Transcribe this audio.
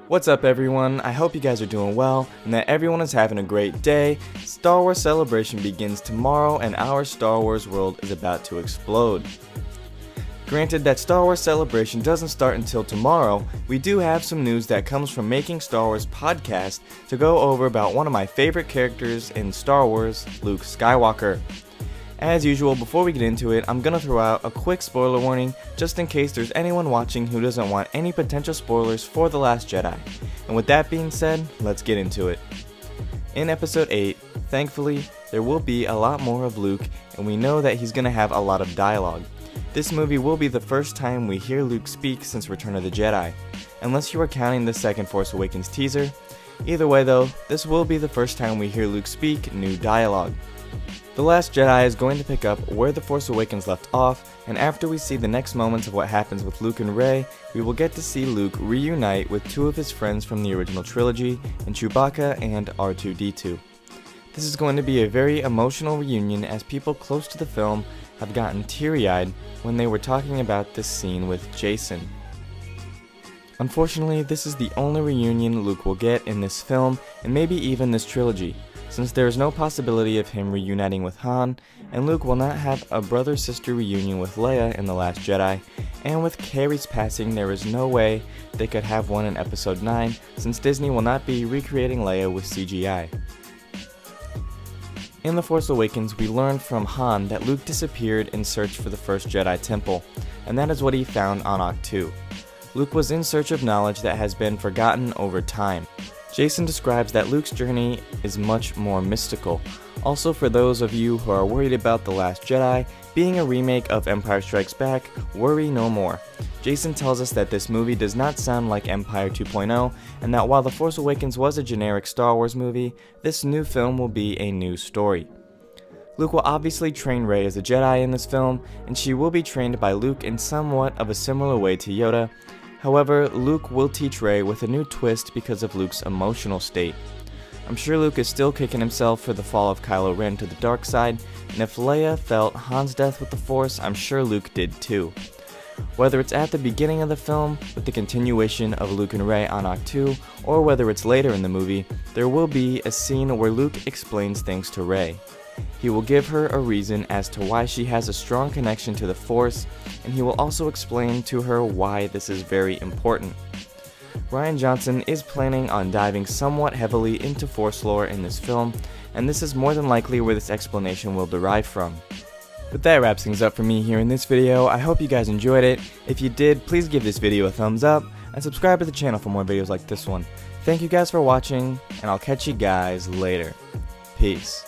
What's up everyone, I hope you guys are doing well and that everyone is having a great day. Star Wars Celebration begins tomorrow and our Star Wars world is about to explode. Granted that Star Wars Celebration doesn't start until tomorrow, we do have some news that comes from Making Star Wars podcast to go over about one of my favorite characters in Star Wars, Luke Skywalker. As usual, before we get into it, I'm gonna throw out a quick spoiler warning just in case there's anyone watching who doesn't want any potential spoilers for The Last Jedi. And with that being said, let's get into it. In episode 8, thankfully, there will be a lot more of Luke and we know that he's gonna have a lot of dialogue. This movie will be the first time we hear Luke speak since Return of the Jedi, unless you are counting the second Force Awakens teaser. Either way though, this will be the first time we hear Luke speak new dialogue. The Last Jedi is going to pick up where The Force Awakens left off, and after we see the next moments of what happens with Luke and Rey, we will get to see Luke reunite with two of his friends from the original trilogy, in Chewbacca and R2-D2. This is going to be a very emotional reunion as people close to the film have gotten teary-eyed when they were talking about this scene with Jason. Unfortunately, this is the only reunion Luke will get in this film, and maybe even this trilogy, since there is no possibility of him reuniting with Han, and Luke will not have a brother-sister reunion with Leia in The Last Jedi, and with Carrie's passing there is no way they could have one in Episode 9, since Disney will not be recreating Leia with CGI. In The Force Awakens, we learned from Han that Luke disappeared in search for the first Jedi Temple, and that is what he found on Ahch-To. Luke was in search of knowledge that has been forgotten over time. Jason describes that Luke's journey is much more mystical. Also, for those of you who are worried about The Last Jedi being a remake of Empire Strikes Back, worry no more. Jason tells us that this movie does not sound like Empire 2.0, and that while The Force Awakens was a generic Star Wars movie, this new film will be a new story. Luke will obviously train Rey as a Jedi in this film, and she will be trained by Luke in somewhat of a similar way to Yoda. However, Luke will teach Rey with a new twist because of Luke's emotional state. I'm sure Luke is still kicking himself for the fall of Kylo Ren to the dark side, and if Leia felt Han's death with the Force, I'm sure Luke did too. Whether it's at the beginning of the film, with the continuation of Luke and Rey on Ahch-To, or whether it's later in the movie, there will be a scene where Luke explains things to Rey. He will give her a reason as to why she has a strong connection to the Force, and he will also explain to her why this is very important. Rian Johnson is planning on diving somewhat heavily into Force lore in this film, and this is more than likely where this explanation will derive from. But that wraps things up for me here in this video. I hope you guys enjoyed it. If you did, please give this video a thumbs up, and subscribe to the channel for more videos like this one. Thank you guys for watching, and I'll catch you guys later. Peace.